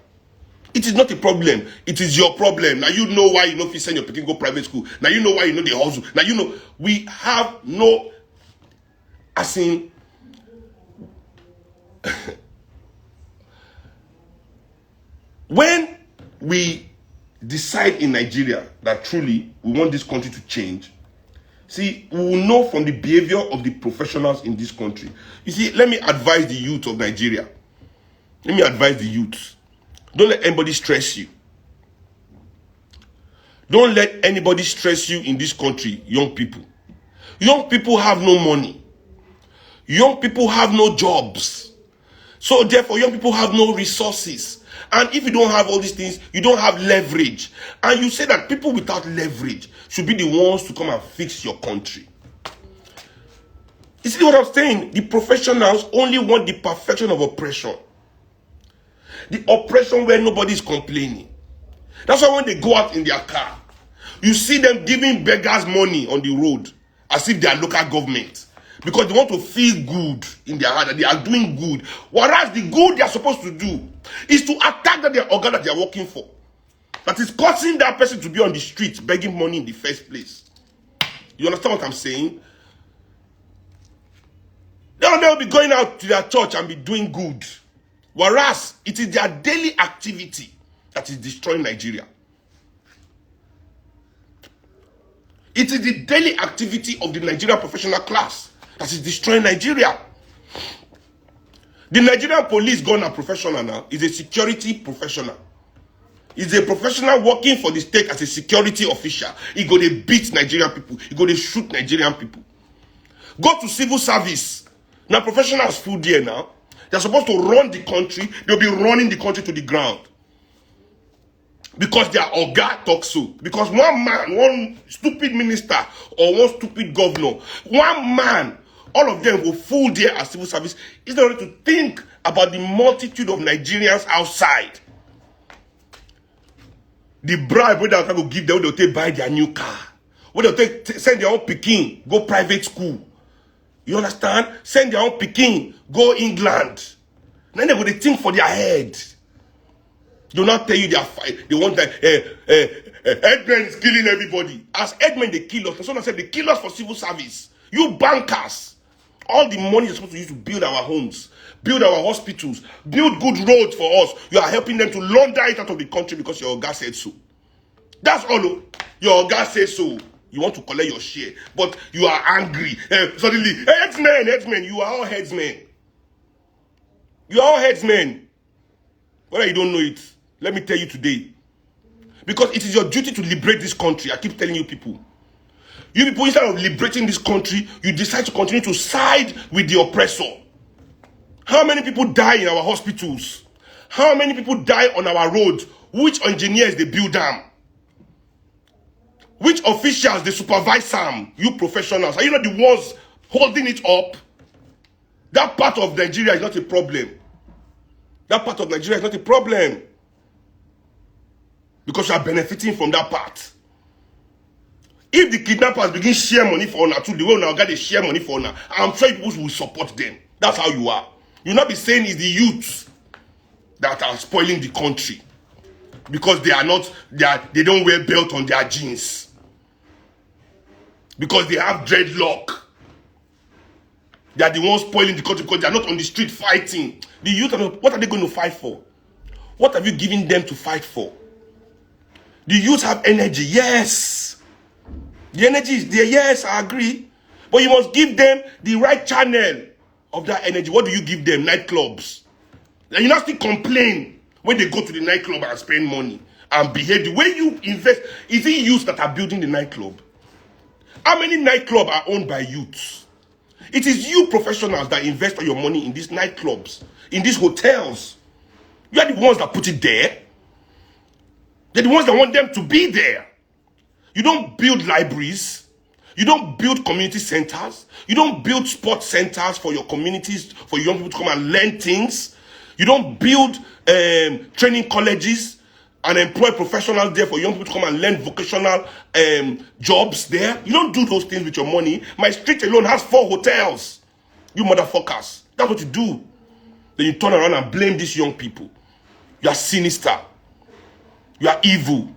It is not a problem. It is your problem. Now you know why you know if you send your people to go private school. Now you know why you know the hustle. Now you know we have no, as in, when we decide in Nigeria that truly we want this country to change, see, we will know from the behavior of the professionals in this country. You see, let me advise the youth of Nigeria. Let me advise the youth. Don't let anybody stress you. Don't let anybody stress you in this country, young people. Young people have no money. Young people have no jobs. So therefore, young people have no resources. And if you don't have all these things, you don't have leverage. And you say that people without leverage should be the ones to come and fix your country. You see what I'm saying? The professionals only want the perfection of oppression. The oppression where nobody is complaining. That's why when they go out in their car, you see them giving beggars money on the road as if they are local government. Because they want to feel good in their heart that they are doing good. Whereas the good they are supposed to do is to attack that organ that they are working for. That is causing that person to be on the street begging money in the first place. You understand what I'm saying? They'll be going out to their church and be doing good. Whereas it is their daily activity that is destroying Nigeria. It is the daily activity of the Nigerian professional class that is destroying Nigeria. The Nigerian police gone a professional now is a security professional. He's a professional working for the state as a security official. He go to beat Nigerian people. He go to shoot Nigerian people. Go to civil service. Now professionals full there now. They're supposed to run the country. They'll be running the country to the ground. Because their oga talks so. Because one man, one stupid minister or one stupid governor, one man, all of them will fool there as civil service instead of to think about the multitude of Nigerians outside. The bribe where they're going to give them, they'll take buy their new car. When they'll take send their own pikin, go private school. You understand? Send their own pikin, go England. Then they go, they think for their head. They will not tell you they want that headmen is killing everybody. As headmen, they kill us. Someone said they kill us for civil service. You bankers. All the money you're supposed to use to build our homes, build our hospitals, build good roads for us. You are helping them to launder it out of the country because your guy said so. That's all. Your guy said so. You want to collect your share, but you are angry. Suddenly, headsmen, you are all headsmen. You are all headsmen. Whether you don't know it, let me tell you today. Because it is your duty to liberate this country. I keep telling you people. You people, instead of liberating this country, you decide to continue to side with the oppressor. How many people die in our hospitals? How many people die on our roads? Which engineers they build them? Which officials they supervise them? You professionals, are you not the ones holding it up? That part of Nigeria is not a problem. That part of Nigeria is not a problem. Because you are benefiting from that part. If the kidnappers begin share money for honor too, the way now got they share money for honor, I'm sure people will support them. That's how you are. You'll not be saying it's the youths that are spoiling the country. Because they don't wear belt on their jeans. Because they have dreadlock. They are the ones spoiling the country because they are not on the street fighting. The youth, what are they going to fight for? What have you given them to fight for? The youth have energy, yes. The energy is there, yes, I agree. But you must give them the right channel of that energy. What do you give them? Nightclubs. And you not still complain when they go to the nightclub and spend money and behave the way you invest. Is it youths that are building the nightclub? How many nightclubs are owned by youths? It is you professionals that invest all your money in these nightclubs, in these hotels. You are the ones that put it there. They're the ones that want them to be there. You don't build libraries. You don't build community centers. You don't build sports centers for your communities, for young people to come and learn things. You don't build training colleges and employ professionals there for young people to come and learn vocational jobs there. You don't do those things with your money. My street alone has 4 hotels. You motherfuckers. That's what you do. Then you turn around and blame these young people. You are sinister. You are evil.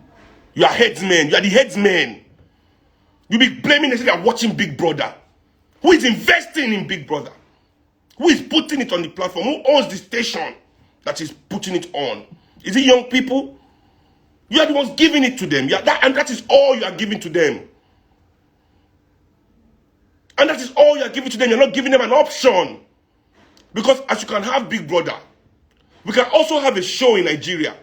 You are headsmen. You are the headsmen. You be blaming and say they are watching Big Brother. Who is investing in Big Brother? Who is putting it on the platform? Who owns the station that is putting it on? Is it young people? You are the ones giving it to them. And that is all you are giving to them. And that is all you are giving to them. You're not giving them an option. Because as you can have Big Brother, we can also have a show in Nigeria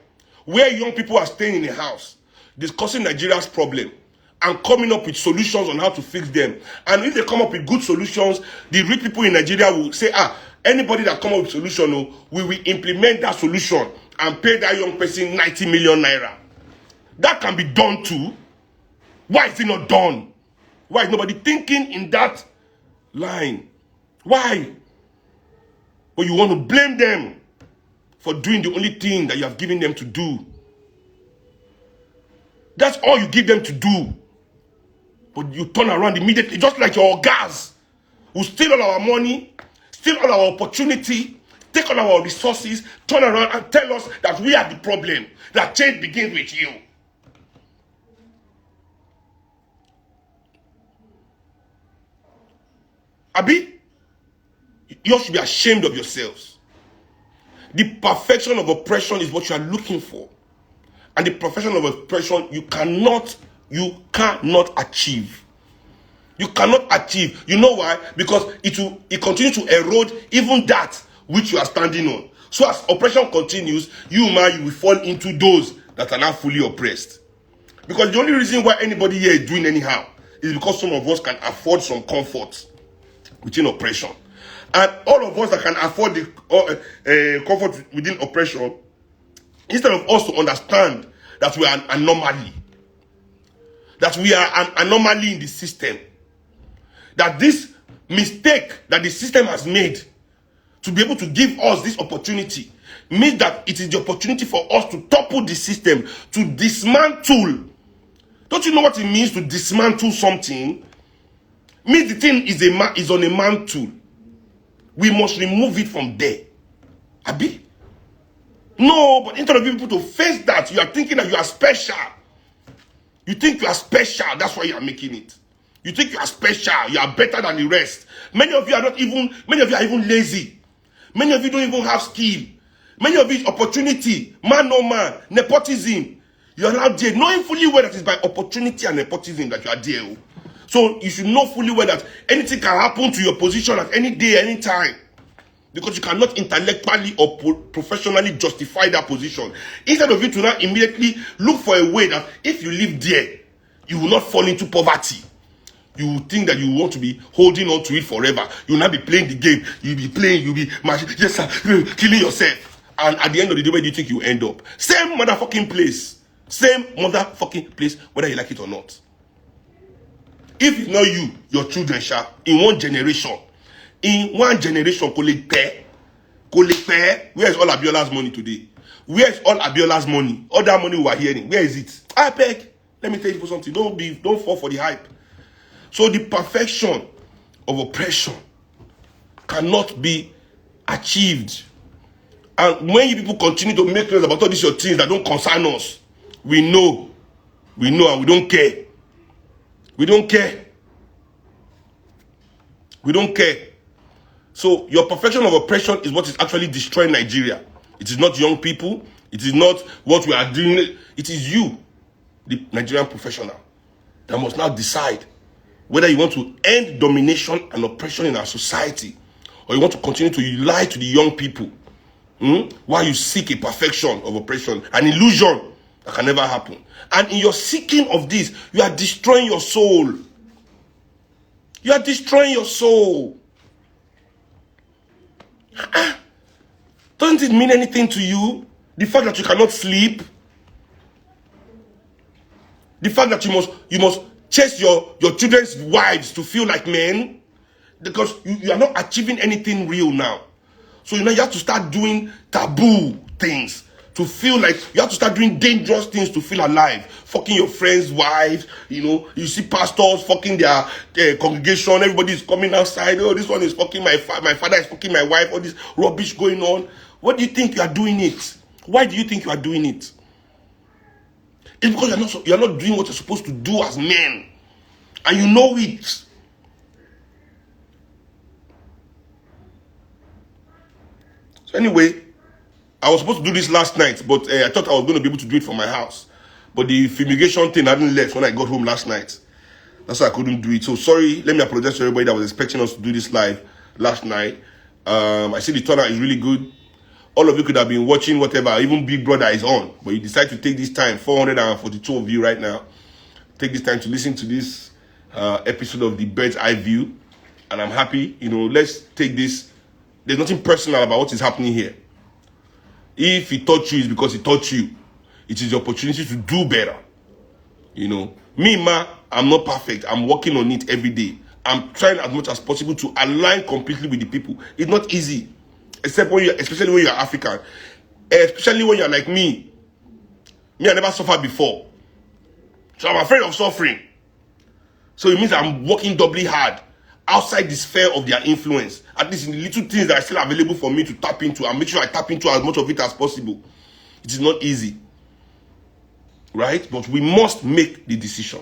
where young people are staying in a house, discussing Nigeria's problem and coming up with solutions on how to fix them. And if they come up with good solutions, the rich people in Nigeria will say, anybody that come up with a solution, we will implement that solution and pay that young person 90 million naira. That can be done too. Why is it not done? Why is nobody thinking in that line? Why? But you want to blame them for doing the only thing that you have given them to do. That's all you give them to do. But you turn around immediately, just like your guys who steal all our money, steal all our opportunity, take all our resources, turn around and tell us that we are the problem, that change begins with you. Abi, you should be ashamed of yourselves. The perfection of oppression is what you are looking for. And the perfection of oppression you cannot achieve. You cannot achieve. You know why? Because it continues to erode even that which you are standing on. So as oppression continues, you will fall into those that are not fully oppressed. Because the only reason why anybody here is doing anyhow is because some of us can afford some comfort within oppression. And all of us that can afford the comfort within oppression, instead of us to understand that we are an anomaly, that we are an anomaly in the system, that this mistake that the system has made to be able to give us this opportunity means that it is the opportunity for us to topple the system, to dismantle. Don't you know what it means to dismantle something? It means the thing is on a mantle. We must remove it from there Abi? No, but instead of people to face that, you are thinking that you are special. You think you are special, that's why you are making it. You think you are special, you are better than the rest. Many of you are even lazy. Many of you don't even have skill. Many of you is opportunity, man no man, nepotism. You are not there, knowing fully well that it's by opportunity and nepotism that you are there. So you should know fully well that anything can happen to your position at any day, any time. Because you cannot intellectually or professionally justify that position. Instead of you to now immediately look for a way that if you live there, you will not fall into poverty. You will think that you want to be holding on to it forever. You will not be playing the game. You'll be playing, you'll be, yes sir, killing yourself. And at the end of the day, where do you think you end up? Same motherfucking place. Same motherfucking place, whether you like it or not. If it's not you, your children shall, in one generation, where's all Abiola's money today? Where's all Abiola's money? All that money we are hearing, where is it? I beg, let me tell you something. Don't fall for the hype. So the perfection of oppression cannot be achieved. And when you people continue to make noise about all these your things that don't concern us, we know, and we don't care. We don't care. We don't care. So your perfection of oppression is what is actually destroying Nigeria. It is not young people. It is not what we are doing. It is you, the Nigerian professional, that must now decide whether you want to end domination and oppression in our society, or you want to continue to lie to the young people while you seek a perfection of oppression, an illusion that can never happen. And in your seeking of this, you are destroying your soul. You are destroying your soul. Doesn't it mean anything to you? The fact that you cannot sleep? The fact that you must chase your children's wives to feel like men? Because you are not achieving anything real now. So you have to start doing taboo things to feel like, you have to start doing dangerous things to feel alive. Fucking your friends' wives, you see pastors fucking their congregation, everybody is coming outside, oh, this one is fucking my father is fucking my wife, all this rubbish going on. What do you think you are doing it? Why do you think you are doing it? It's because you're not doing what you're supposed to do as men. And you know it. So anyway, I was supposed to do this last night, but I thought I was going to be able to do it from my house. But the fumigation thing hadn't left when I got home last night. That's why I couldn't do it. So sorry, let me apologize to everybody that was expecting us to do this live last night. I see the turnout is really good. All of you could have been watching whatever, even Big Brother is on. But you decide to take this time, 442 of you right now, take this time to listen to this episode of the Bird's Eye View. And I'm happy, let's take this. There's nothing personal about what is happening here. If he taught you, it's because he taught you. It is the opportunity to do better. Me, I'm not perfect. I'm working on it every day. I'm trying as much as possible to align completely with the people. It's not easy. Especially when you're African. Especially when you're like me. I never suffered before. So I'm afraid of suffering. So it means I'm working doubly hard outside the sphere of their influence. At least in the little things that are still available for me to tap into, and make sure I tap into as much of it as possible. It is not easy. Right? But we must make the decision.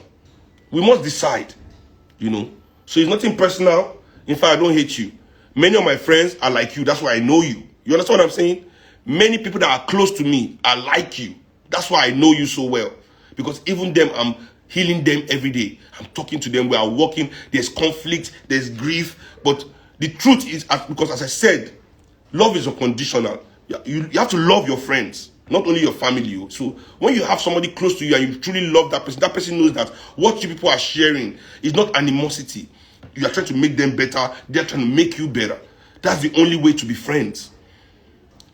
We must decide. So it's nothing personal. In fact, I don't hate you. Many of my friends are like you. That's why I know you. You understand what I'm saying? Many people that are close to me are like you. That's why I know you so well. Because even them, I'm healing them every day. I'm talking to them. We are working. There's conflict. There's grief. But the truth is, because as I said, love is unconditional. You have to love your friends, not only your family. So when you have somebody close to you and you truly love that person knows that what you people are sharing is not animosity. You are trying to make them better. They're trying to make you better. That's the only way to be friends.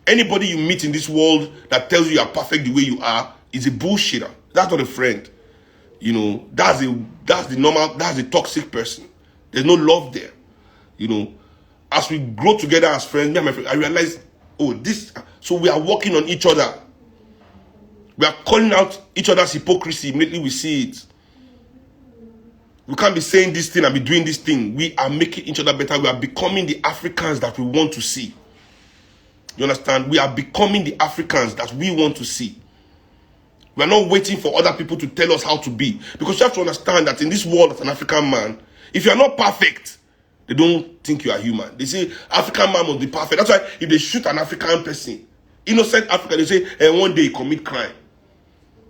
Anybody you meet in this world that tells you are perfect the way you are is a bullshitter. That's not a friend. That's the toxic person. There's no love there. As we grow together as friends, me and my friend, I realize, so we are working on each other. We are calling out each other's hypocrisy. Immediately we see it. We can't be saying this thing and be doing this thing. We are making each other better. We are becoming the Africans that we want to see. You understand? We are becoming the Africans that we want to see. We are not waiting for other people to tell us how to be. Because you have to understand that in this world as an African man, if you are not perfect, they don't think you are human. They say African man must be perfect. That's why if they shoot an African person, innocent African, they say, and one day he commit crime.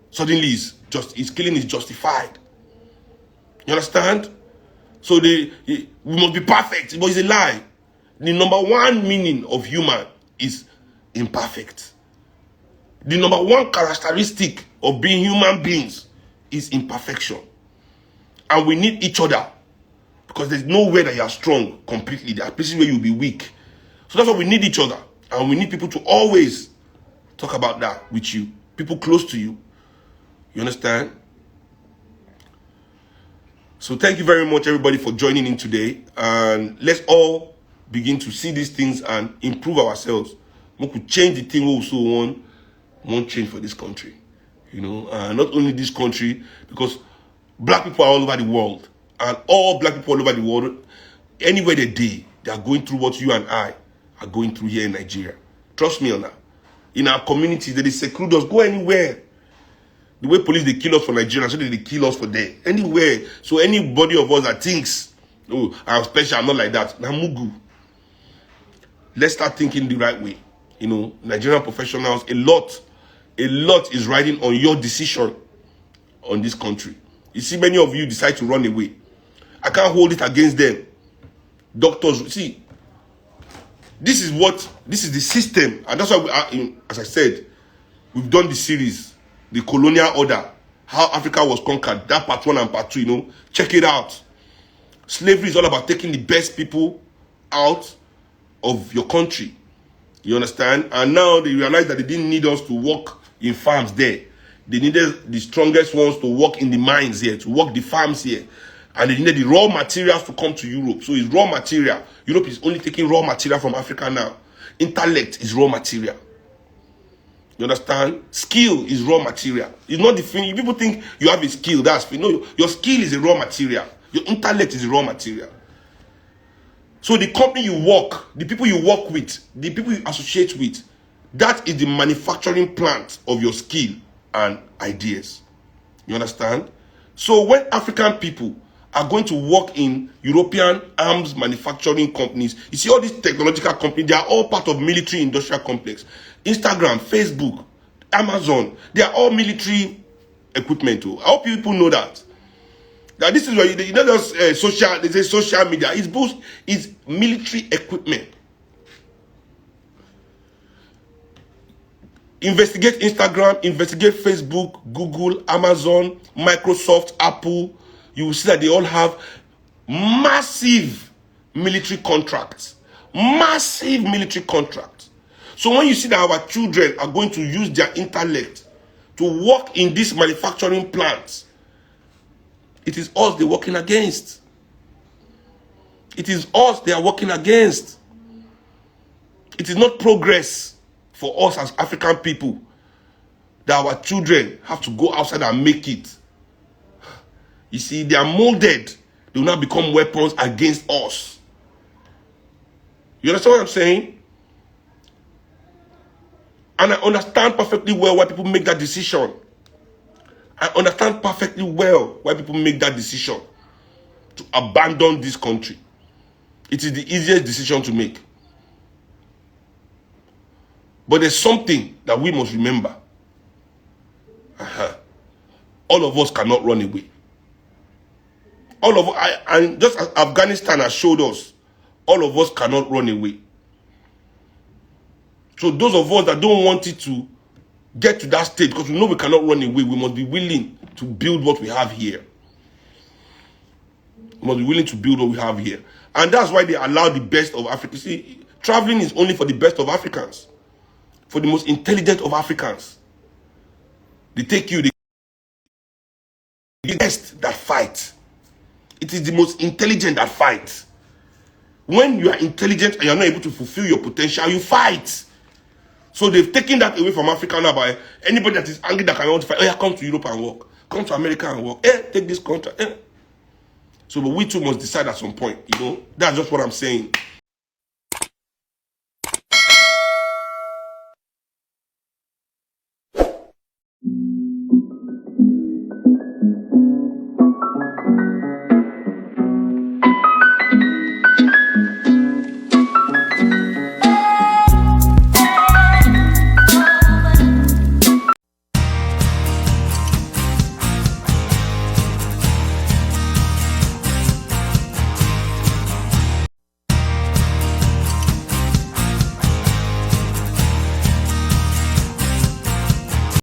Suddenly his killing is justified. You understand? So we must be perfect. But it's a lie. The number one meaning of human is imperfect. The number one characteristic of being human beings is imperfection. And we need each other. Because there's nowhere that you are strong completely. There are places where you'll be weak. So that's why we need each other. And we need people to always talk about that with you. People close to you. You understand? So thank you very much, everybody, for joining in today. And let's all begin to see these things and improve ourselves. We could change the thing we also want change for this country. You know, not only this country, because black people are all over the world. And all black people all over the world, anywhere they are going through what you and I are going through here in Nigeria. Trust me on that. In our community, they seclude us. Go anywhere. The way police, they kill us for Nigeria, so they kill us for there. Anywhere. So anybody of us that thinks, oh, I'm special, I'm not like that. Namugu. Let's start thinking the right way. You know, Nigerian professionals, a lot is riding on your decision on this country. You see, many of you decide to run away. I can't hold it against them. Doctors, see, this is the system. And that's why, as I said, we've done the series, the colonial order, how Africa was conquered, that part 1 and part 2, you know. Check it out. Slavery is all about taking the best people out of your country. You understand? And now they realize that they didn't need us to work in farms there. They needed the strongest ones to work in the mines here, to work the farms here. And they needed the raw materials to come to Europe. So it's raw material. Europe is only taking raw material from Africa now. Intellect is raw material. You understand? Skill is raw material. It's not the thing. People think you have a skill. That's no. Your skill is a raw material. Your intellect is a raw material. So the company you work, the people you work with, the people you associate with, that is the manufacturing plant of your skill and ideas. You understand? So when African people are going to work in European arms manufacturing companies, you see all these technological companies, they are all part of military industrial complex. Instagram, Facebook, Amazon, they are all military equipment too. I hope people know that. That this is where you know just social. They say social media. It's military equipment. Investigate Instagram, investigate Facebook, Google, Amazon, Microsoft, Apple. You will see that they all have massive military contracts. Massive military contracts. So when you see that our children are going to use their intellect to work in these manufacturing plants, it is us they're working against. It is us they are working against. It is not progress for us as African people that our children have to go outside and make it. You see, they are molded. They will not become weapons against us. You understand what I'm saying? And I understand perfectly well why people make that decision. I understand perfectly well why people make that decision to abandon this country. It is the easiest decision to make. But there's something that we must remember. All of us cannot run away. All of us, and just as Afghanistan has showed us, all of us cannot run away. So those of us that don't want it to get to that state, because we know we cannot run away, we must be willing to build what we have here. We must be willing to build what we have here. And that's why they allow the best of Africa. See, traveling is only for the best of Africans. For the most intelligent of Africans. They take you, the best that fight. It is the most intelligent that fight. When you are intelligent and you are not able to fulfill your potential, you fight. So they've taken that away from Africa now by anybody that is angry that can want to fight. Oh yeah, come to Europe and work. Come to America and work. Take this contract. So but we too must decide at some point, you know. That's just what I'm saying.